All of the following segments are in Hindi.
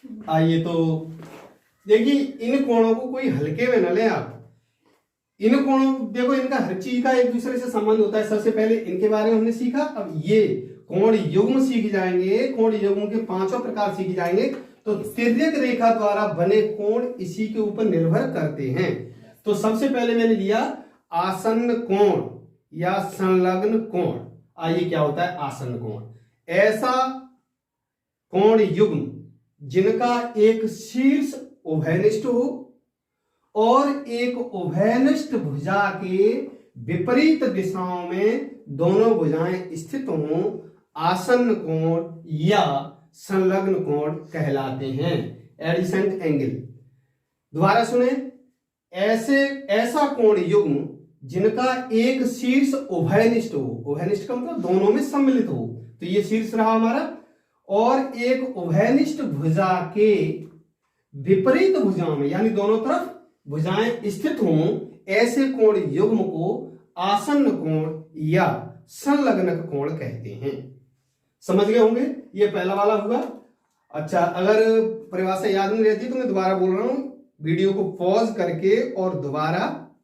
आइए तो देखिए, इन कोणों को कोई हल्के में न ले आप। इन कोणों देखो, इनका हर चीज का एक दूसरे से संबंध होता है। सबसे पहले इनके बारे में हमने सीखा, अब ये कोण युग्म सीख जाएंगे, कोण युग्म के पांचों प्रकार सीख जाएंगे। तो तिर्यक रेखा द्वारा बने कोण इसी के ऊपर निर्भर करते हैं। तो सबसे पहले मैंने लिया आसन्न कोण या संलग्न कोण। आइए क्या होता है आसन्न कोण? ऐसा कोण युग्म जिनका एक शीर्ष उभयनिष्ठ हो और एक उभयनिष्ठ भुजा के विपरीत दिशाओं में दोनों भुजाएं स्थित हों, आसन्न कोण या संलग्न कोण कहलाते हैं, एडिसेंट एंगल। दोबारा सुने, ऐसा कोण युग्म जिनका एक शीर्ष उभयनिष्ठ हो, उभयनिष्ठ का मतलब दोनों में सम्मिलित हो, तो ये शीर्ष रहा हमारा, और एक उभयनिष्ठ भुजा के विपरीत भुजाओं में यानी दोनों तरफ भुजाएं स्थित हों, ऐसे कोण युग्म को आसन्न कोण या संलग्न कोण कहते हैं। समझ गए होंगे? ये पहला वाला हुआ। अच्छा, अगर परिभाषा याद नहीं रहती तो मैं दोबारा बोल रहा हूं, वीडियो को पॉज करके और दोबारा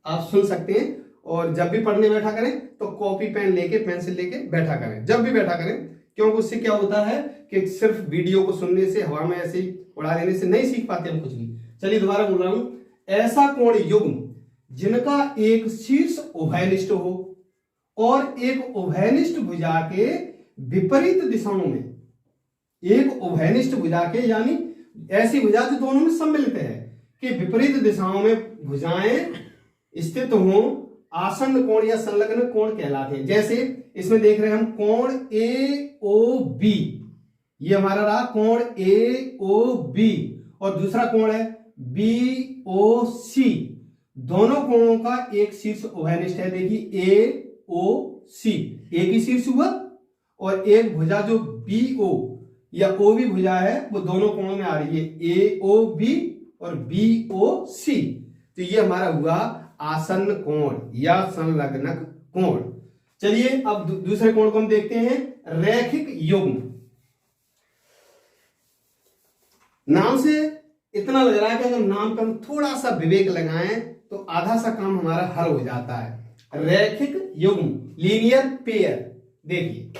आप सुन सकते हैं। और जब भी पढ़ने बैठा करें तो कॉपी पेन लेके, पेंसिल लेके बैठा करें, जब भी बैठा करें, क्योंकि उससे क्या होता है कि सिर्फ वीडियो को सुनने से, हवा में ऐसे ही उड़ा देने से नहीं सीख पाते हम कुछ भी। चलिए दोबारा बोल रहा हूं, ऐसा कोण युग्म जिनका एक शीर्ष उभयनिष्ठ हो और एक उभयनिष्ठ भुजा के विपरीत दिशाओं में, एक उभयनिष्ठ भुजा के यानी ऐसी भुजा जो दोनों में सम्मिलित है कि विपरीत दिशाओं में भुजाएं स्थित हों, आसन्न कोण या संलग्न कोण कहलाते हैं। जैसे इसमें देख रहे हैं हम कोण ए ओ बी, ये हमारा रहा कोण ए ओ बी, और दूसरा कोण है बी ओ सी। दोनों कोणों का एक शीर्ष उभयनिष्ठ है। देखिए ए ओ सी, एक ही शीर्ष हुआ, और एक भुजा जो बी ओ या ओ बी भुजा है वो दोनों कोणों में आ रही है, ए ओ बी और बी ओ सी। तो ये हमारा हुआ आसन्न कोण या संलग्न कोण। चलिए अब दूसरे कोण को हम देखते हैं, रैखिक युग्म। नाम से इतना लग रहा है कि अगर नाम पर हम थोड़ा सा विवेक लगाएं तो आधा सा काम हमारा हल हो जाता है। रैखिक युग्म, लीनियर पेयर। देखिए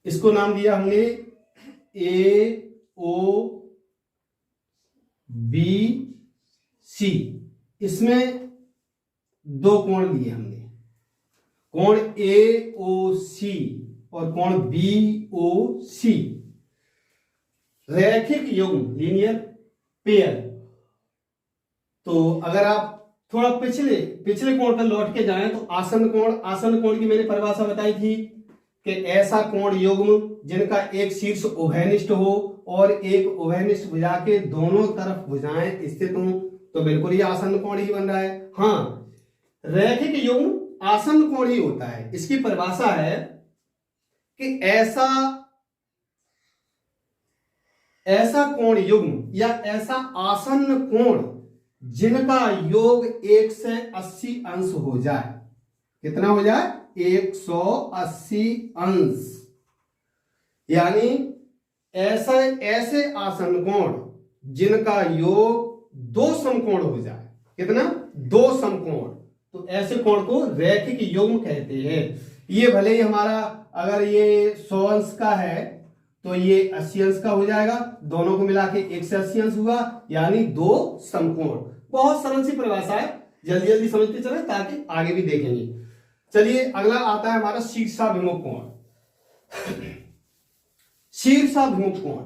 इसको नाम दिया हमने ए ओ बी सी। इसमें दो कोण लिए हमने, कोण ए ओ सी और कोण बी ओ सी। रैखिक युग्म, लीनियर पेयर। तो अगर आप थोड़ा पिछले कोण पर लौट के जाएं तो आसन्न कोण की मैंने परिभाषा बताई थी कि ऐसा कोण युग्म जिनका एक शीर्ष उभयनिष्ठ हो और एक उभयनिष्ठ भुजा के दोनों तरफ भुजाएं स्थित हों, तो बिल्कुल ही आसन्न कोण ही बन रहा है। हाँ, रैखिक युग्म आसन्न कोण ही होता है। इसकी परिभाषा है कि ऐसा कोण युग्म या ऐसा आसन्न कोण जिनका योग 180 अंश हो जाए। कितना हो जाए? 180 अंश। यानी ऐसे आसन्न कोण जिनका योग दो समकोण हो जाए। कितना? दो समकोण। तो ऐसे कोण को रैखिक युग्म कहते हैं। ये भले ही हमारा अगर ये 100 अंश का है तो ये 80 अंश का हो जाएगा, दोनों को मिला के 180 अंश हुआ, यानी दो समकोण। बहुत सरल सी परिभाषा है, जल्दी जल्दी समझते चले ताकि आगे भी देखेंगे। चलिए अगला आता है हमारा शीर्षाभिमुख कोण। शीर्षाभिमुख कोण,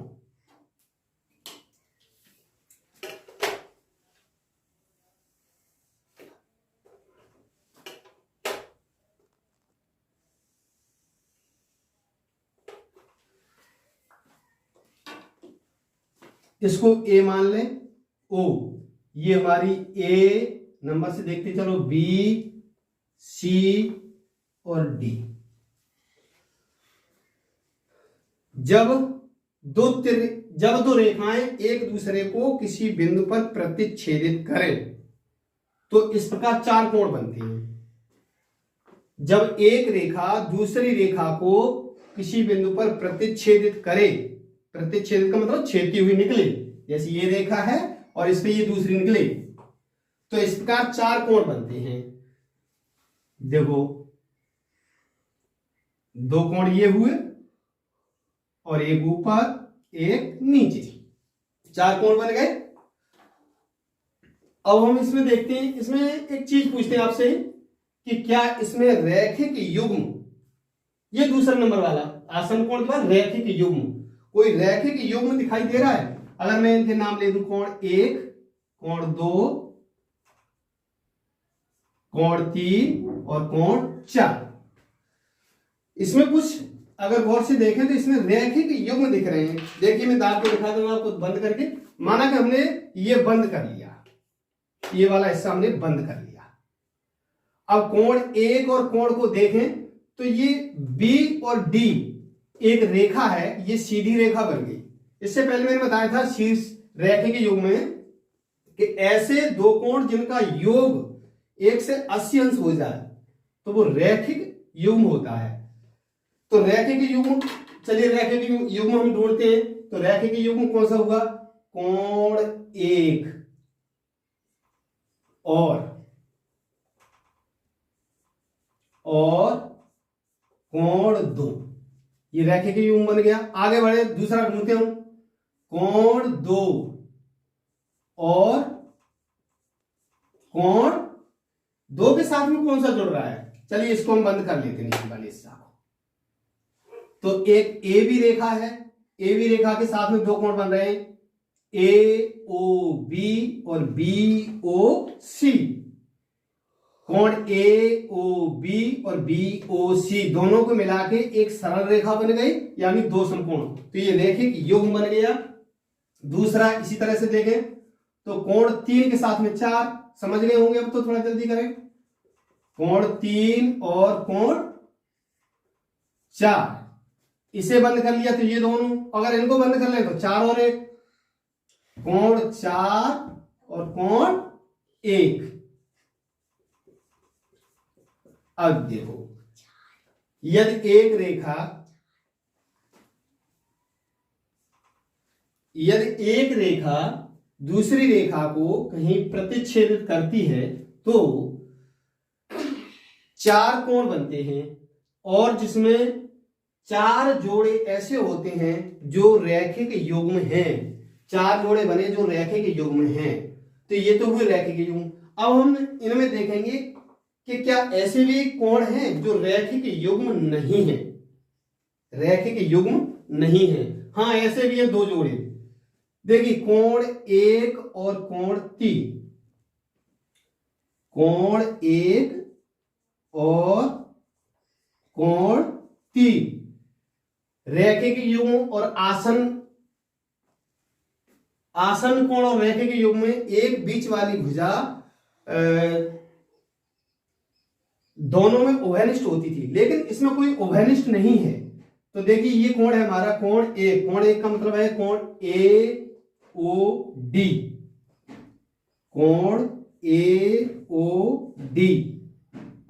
इसको ए मान लें, ओ ये हमारी ए नंबर से देखते चलो, बी सी और डी। जब दो रेखाएं एक दूसरे को किसी बिंदु पर प्रतिच्छेदित करें तो इस प्रकार चार कोण बनते हैं। जब एक रेखा दूसरी रेखा को किसी बिंदु पर प्रतिच्छेदित करे, प्रतिच्छेदित का मतलब छेदती हुई निकले, जैसे ये रेखा है और इस पे ये दूसरी निकले, तो इस प्रकार चार कोण बनते हैं। देखो, दो कोण ये हुए और एक ऊपर एक नीचे, चार कोण बन गए। अब हम इसमें देखते हैं, इसमें एक चीज पूछते हैं आपसे कि क्या इसमें रैखिक युग्म, ये दूसरा नंबर वाला आसन कोण के बाद रैखिक युग्म, कोई रैखिक युग्म दिखाई दे रहा है? अगर मैं इनके नाम ले दूं, कोण एक, कोण दो, कोण तीन और कोण चार, इसमें कुछ अगर गौर से देखें तो इसमें रैखिक युग्म दिख रहे हैं। देखिए, मैं दाब को दिखा दूंगा आपको बंद करके। माना कि हमने ये बंद कर लिया, ये वाला हिस्सा हमने बंद कर लिया। अब कोण एक और कोण को देखें तो ये बी और डी एक रेखा है, ये सीधी रेखा बन गई। इससे पहले मैंने बताया था शीर्ष रैखिक युग्म में कि ऐसे दो कोण जिनका योग 1 से 80 अंश हो जाए तो वो रैखिक युग्म होता है। तो रैखिक युग्म, चलिए रैखिक युग्म हम ढूंढते हैं। तो रैखिक युग्म कौन सा होगा? कोण एक और कोण दो, ये रैखिक युग्म बन गया। आगे बढ़े, दूसरा ढूंढते हम, कोण दो और कोण दो के साथ में कौन सा जुड़ रहा है? चलिए इसको हम बंद कर लेते हैं, नीचे वाले हिस्सा को। तो एक ए बी रेखा है, ए बी रेखा के साथ में दो कोण बन रहे हैं, ए ओ बी और बी ओ सी। कोण ए ओ बी और बी ओ सी दोनों को मिला के एक सरल रेखा बन गई, यानी दो समकोण। तो ये रैखिक युग्म बन गया। दूसरा इसी तरह से देखें तो कोण तीन के साथ में चार, समझ गए होंगे, अब तो थोड़ा जल्दी करें। कोण तीन और कोण चार, इसे बंद कर लिया तो ये दोनों, अगर इनको बंद कर ले तो चार और एक, कोण चार और कोण एक। अब देखो, यदि एक रेखा दूसरी रेखा को कहीं प्रतिच्छेदित करती है तो चार कोण बनते हैं, और जिसमें चार जोड़े ऐसे होते हैं जो रैखिक युग्म हैं, चार जोड़े बने जो रैखिक युग्म हैं। तो ये तो हुए रैखिक युग्म। अब हम इनमें देखेंगे कि क्या ऐसे भी कोण हैं जो रैखिक युग्म नहीं है, रैखिक युग्म नहीं है। हाँ, ऐसे भी है दो जोड़े। देखिए, कोण एक और कोण तीन, कोण एक और कोण तीन रैखिक युग्म, और आसन कोण और रैखिक युग्म में एक बीच वाली भुजा दोनों में उभयनिष्ठ होती थी, लेकिन इसमें कोई उभयनिष्ठ नहीं है। तो देखिए, ये कोण है हमारा कोण एक, कोण एक का मतलब है कोण ए ओ डी, कोण ए ओ डी,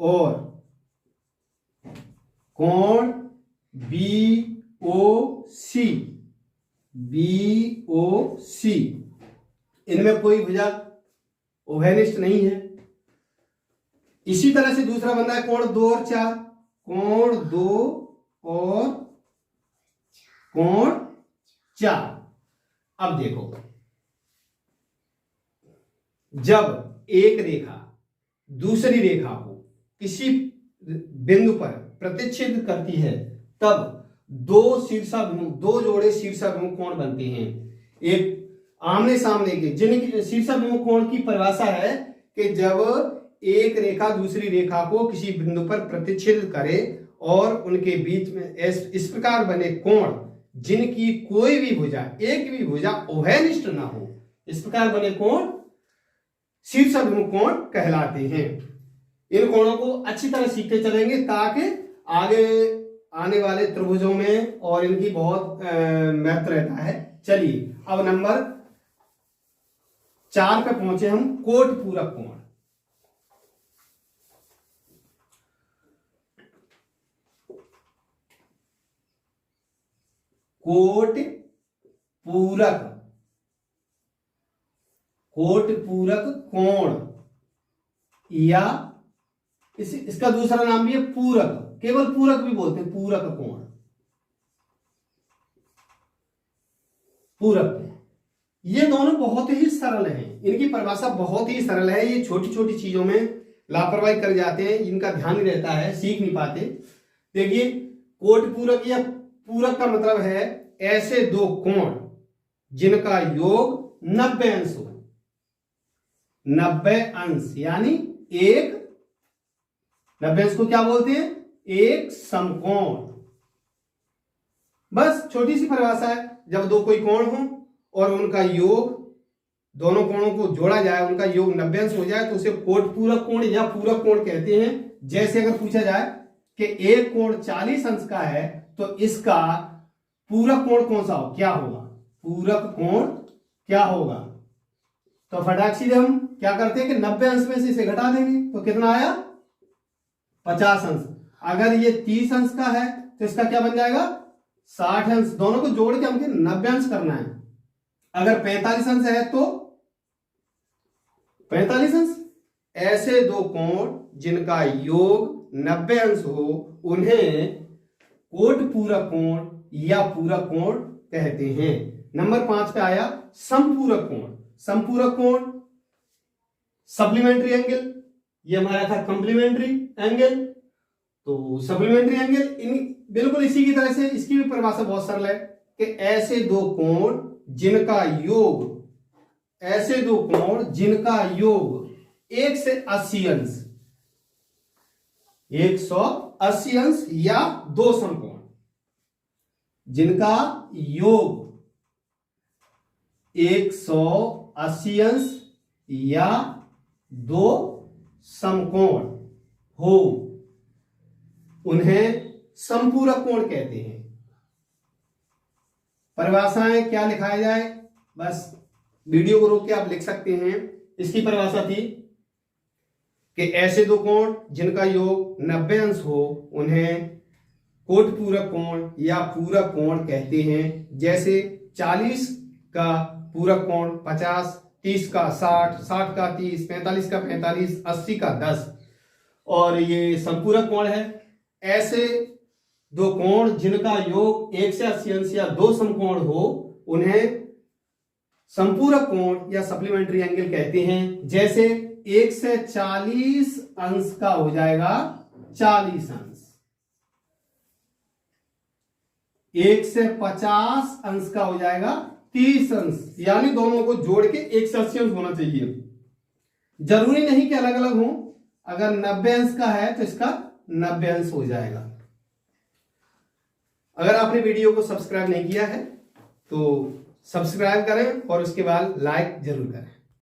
और कोण बी ओ सी, बी ओ सी, इनमें कोई भुजा उभयनिष्ठ नहीं है। इसी तरह से दूसरा बंदा है कोण दो और चार, कोण दो और कोण चार। अब देखो, जब एक रेखा दूसरी रेखा को किसी बिंदु पर प्रतिच्छेद करती है तब दो जोड़े शीर्षाभिमुख कोण बनते हैं, एक आमने सामने के, जिनकी शीर्षाभिमुख कोण की परिभाषा है कि जब एक रेखा दूसरी रेखा को किसी बिंदु पर प्रतिच्छेद करे और उनके बीच में इस प्रकार बने कोण जिनकी कोई भी भुजा, एक भी भुजा उभयनिष्ठ ना हो, इस प्रकार बने कोण शीर्षाभिमुख कोण कहलाते हैं। इन कोणों को अच्छी तरह सीखते चलेंगे ताकि आगे आने वाले त्रिभुजों में और इनकी बहुत महत्व रहता है। चलिए, अब नंबर 4 पे पहुंचे हम, कोट पूरक कोण। कोट पूरक, कोट पूरक कोण, या इसका दूसरा नाम भी है पूरक, केवल पूरक भी बोलते हैं, पूरक कोण, पूरक। ये दोनों बहुत ही सरल हैं, इनकी परिभाषा बहुत ही सरल है। ये छोटी छोटी चीजों में लापरवाही कर जाते हैं, इनका ध्यान नहीं रहता है, सीख नहीं पाते। देखिए, कोट पूरक या पूरक का मतलब है ऐसे दो कोण जिनका योग 90 अंश हो, 90 अंश, यानी एक 90 अंश को क्या बोलते हैं? एक समकोण। बस छोटी सी परिभाषा है। जब दो कोई कोण हो और उनका योग, दोनों कोणों को जोड़ा जाए, उनका योग 90 अंश हो जाए, तो उसे कोट पूरक कोण या पूरक कोण कहते हैं। जैसे अगर पूछा जाए कि एक कोण 40 अंश का है तो इसका पूरक कोण कौन सा हो, क्या होगा? पूरक कोण क्या होगा? तो फटाक सीधे हम क्या करते हैं कि 90 अंश में से इसे घटा देंगे, तो कितना आया? 50 अंश। अगर ये 30 अंश का है तो इसका क्या बन जाएगा? 60 अंश। दोनों को जोड़ के हमको 90 अंश करना है। अगर 45 अंश है तो 45 अंश। ऐसे दो कोण जिनका योग 90 अंश हो उन्हें कोट पूरक कोण या पूरक कोण कहते हैं। नंबर 5 पे आया समपूरक कोण। समपूरक कोण, सप्लीमेंट्री एंगल, ये हमारा था कॉम्प्लीमेंट्री एंगल। तो सप्लीमेंट्री एंगल बिल्कुल इसी की तरह से, इसकी भी परिभाषा बहुत सरल है कि ऐसे दो कोण जिनका योग, ऐसे दो कोण जिनका योग 1 से 80 अंश, 180 अंश या दो समकोण, जिनका योग 180 अंश या दो समकोण हो, उन्हें समपूरक कोण कहते हैं। परिभाषाएं क्या लिखाया जाए, बस वीडियो को रोक के आप लिख सकते हैं। इसकी परिभाषा थी कि ऐसे दो कोण जिनका योग 90 अंश हो उन्हें कोट पूरक कोण या पूरक कोण कहते हैं। जैसे 40 का पूरक कोण 50, 30 का 60, 60 का 30, 45 का 45, 80 का 10, और ये समपूरक कोण है। ऐसे दो कोण जिनका योग 1 से 80 अंश या दो समकोण हो उन्हें समपूरक कोण या सप्लीमेंट्री एंगल कहते हैं। जैसे 1 से 40 अंश का हो जाएगा 40 अंश, 1 से 50 अंश का हो जाएगा 30 अंश, यानी दोनों को जोड़ के 1 से 80 अंश होना चाहिए। जरूरी नहीं कि अलग अलग हो, अगर 90 अंश का है तो इसका 90 अंश हो जाएगा। अगर आपने वीडियो को सब्सक्राइब नहीं किया है तो सब्सक्राइब करें और उसके बाद लाइक जरूर करें।